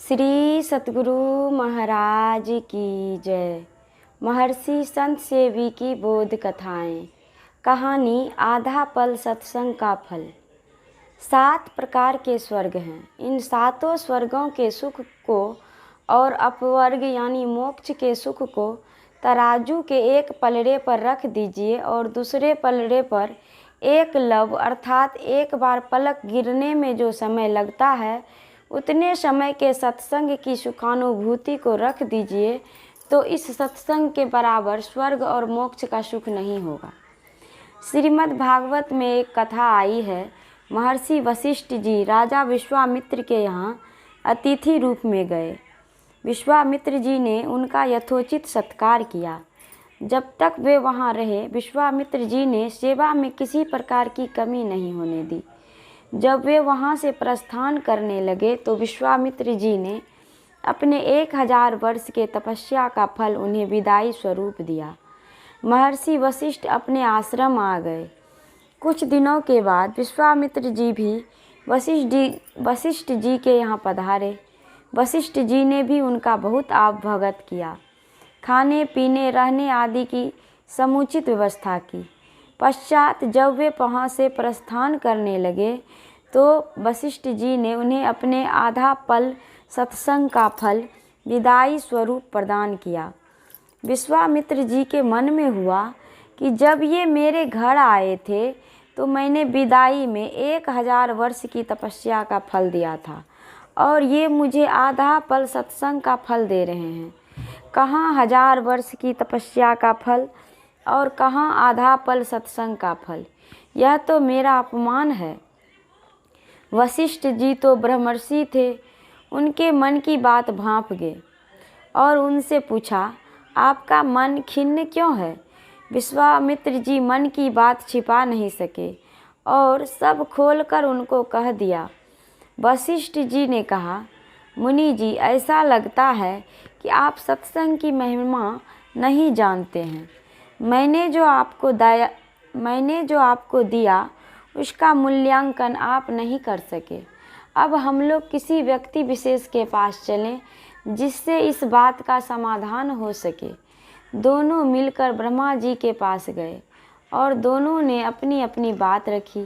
श्री सतगुरु महाराज की जय। महर्षि संत सेवी की बोध कथाएं। कहानी आधा पल सत्संग का फल। 7 प्रकार के स्वर्ग हैं। इन 7 स्वर्गों के सुख को और अपवर्ग यानी मोक्ष के सुख को तराजू के एक पलड़े पर रख दीजिए और दूसरे पलड़े पर एक लव अर्थात एक बार पलक गिरने में जो समय लगता है उतने समय के सत्संग की सुखानुभूति को रख दीजिए, तो इस सत्संग के बराबर स्वर्ग और मोक्ष का सुख नहीं होगा। श्रीमद् भागवत में एक कथा आई है। महर्षि वशिष्ठ जी राजा विश्वामित्र के यहाँ अतिथि रूप में गए। विश्वामित्र जी ने उनका यथोचित सत्कार किया। जब तक वे वहाँ रहे, विश्वामित्र जी ने सेवा में किसी प्रकार की कमी नहीं होने दी। जब वे वहाँ से प्रस्थान करने लगे तो विश्वामित्र जी ने अपने 1000 वर्ष के तपस्या का फल उन्हें विदाई स्वरूप दिया। महर्षि वशिष्ठ अपने आश्रम आ गए। कुछ दिनों के बाद विश्वामित्र जी भी वशिष्ठ जी के यहाँ पधारे। वशिष्ठ जी ने भी उनका बहुत आभगत किया, खाने पीने रहने आदि की समुचित व्यवस्था की। पश्चात जब वे वहाँ से प्रस्थान करने लगे तो वशिष्ठ जी ने उन्हें अपने आधा पल सत्संग का फल विदाई स्वरूप प्रदान किया। विश्वामित्र जी के मन में हुआ कि जब ये मेरे घर आए थे तो मैंने विदाई में 1000 वर्ष की तपस्या का फल दिया था और ये मुझे आधा पल सत्संग का फल दे रहे हैं। कहाँ 1000 वर्ष की तपस्या का फल और कहाँ आधा पल सत्संग का फल। यह तो मेरा अपमान है। वशिष्ठ जी तो ब्रह्मर्षि थे। उनके मन की बात भांप गए और उनसे पूछा, आपका मन खिन्न क्यों है। विश्वामित्र जी मन की बात छिपा नहीं सके और सब खोलकर उनको कह दिया। वशिष्ठ जी ने कहा, मुनि जी, ऐसा लगता है कि आप सत्संग की महिमा नहीं जानते हैं। मैंने जो आपको दिया उसका मूल्यांकन आप नहीं कर सके। अब हम लोग किसी व्यक्ति विशेष के पास चलें जिससे इस बात का समाधान हो सके। दोनों मिलकर ब्रह्मा जी के पास गए और दोनों ने अपनी अपनी बात रखी।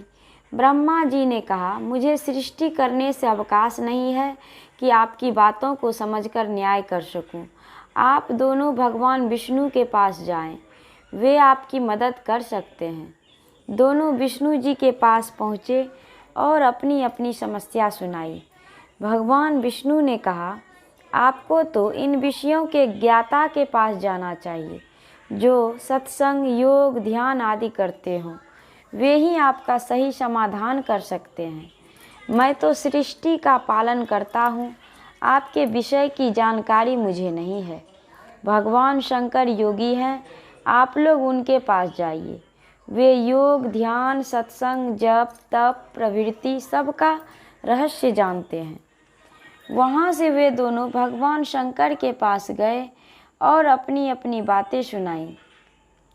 ब्रह्मा जी ने कहा, मुझे सृष्टि करने से अवकाश नहीं है कि आपकी बातों को समझकर न्याय कर सकूं। आप दोनों भगवान विष्णु के पास जाएं, वे आपकी मदद कर सकते हैं। दोनों विष्णु जी के पास पहुँचे और अपनी अपनी समस्या सुनाई। भगवान विष्णु ने कहा, आपको तो इन विषयों के ज्ञाता के पास जाना चाहिए जो सत्संग, योग, ध्यान आदि करते हों। वे ही आपका सही समाधान कर सकते हैं। मैं तो सृष्टि का पालन करता हूँ, आपके विषय की जानकारी मुझे नहीं है। भगवान शंकर योगी हैं, आप लोग उनके पास जाइए। वे योग, ध्यान, सत्संग, जप, तप प्रवृत्ति सबका रहस्य जानते हैं। वहाँ से वे दोनों भगवान शंकर के पास गए और अपनी अपनी बातें सुनाईं।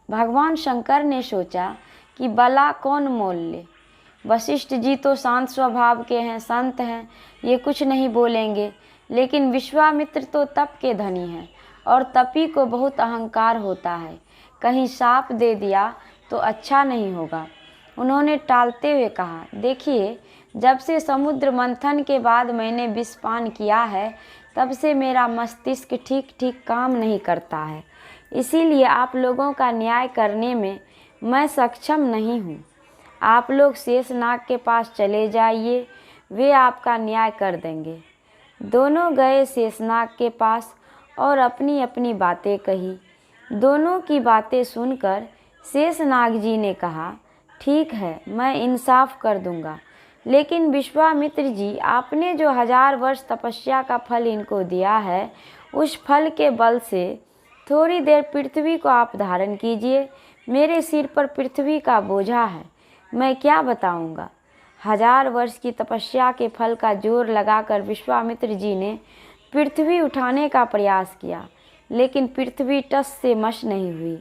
भगवान शंकर ने सोचा कि भला कौन मोल ले। वशिष्ठ जी तो शांत स्वभाव के हैं, संत हैं, ये कुछ नहीं बोलेंगे। लेकिन विश्वामित्र तो तप के धनी हैं और तपी को बहुत अहंकार होता है। कहीं शाप दे दिया तो अच्छा नहीं होगा। उन्होंने टालते हुए कहा, देखिए, जब से समुद्र मंथन के बाद मैंने विषपान किया है तब से मेरा मस्तिष्क ठीक ठीक काम नहीं करता है। इसीलिए आप लोगों का न्याय करने में मैं सक्षम नहीं हूँ। आप लोग शेषनाग के पास चले जाइए, वे आपका न्याय कर देंगे। दोनों गए शेषनाग के पास और अपनी अपनी बातें कही। दोनों की बातें सुनकर शेषनाग जी ने कहा, ठीक है, मैं इंसाफ कर दूंगा। लेकिन विश्वामित्र जी, आपने जो 1000 वर्ष तपस्या का फल इनको दिया है, उस फल के बल से थोड़ी देर पृथ्वी को आप धारण कीजिए। मेरे सिर पर पृथ्वी का बोझा है, मैं क्या बताऊंगा। 1000 वर्ष की तपस्या के फल का जोर लगाकर विश्वामित्र जी ने पृथ्वी उठाने का प्रयास किया, लेकिन पृथ्वी टस से मस नहीं हुई।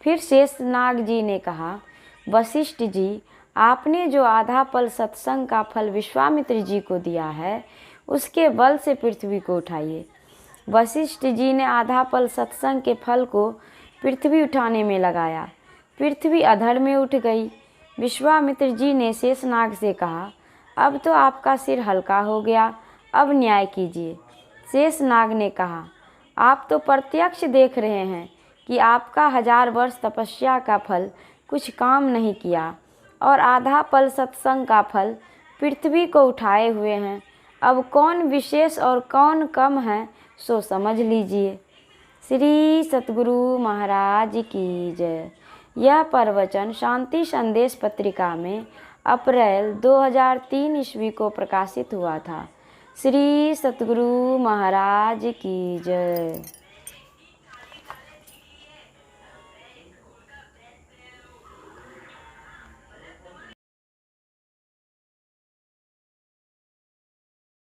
फिर शेषनाग जी ने कहा, वशिष्ठ जी, आपने जो आधा पल सत्संग का फल विश्वामित्र जी को दिया है उसके बल से पृथ्वी को उठाइए। वशिष्ठ जी ने आधा पल सत्संग के फल को पृथ्वी उठाने में लगाया। पृथ्वी अधर में उठ गई। विश्वामित्र जी ने शेषनाग से कहा, अब तो आपका सिर हल्का हो गया, अब न्याय कीजिए। शेषनाग ने कहा, आप तो प्रत्यक्ष देख रहे हैं कि आपका 1000 वर्ष तपस्या का फल कुछ काम नहीं किया और आधा पल सत्संग का फल पृथ्वी को उठाए हुए हैं। अब कौन विशेष और कौन कम है सो समझ लीजिए। श्री सतगुरु महाराज की जय। यह प्रवचन शांति संदेश पत्रिका में अप्रैल 2003 ईस्वी को प्रकाशित हुआ था। श्री सतगुरु महाराज की जय।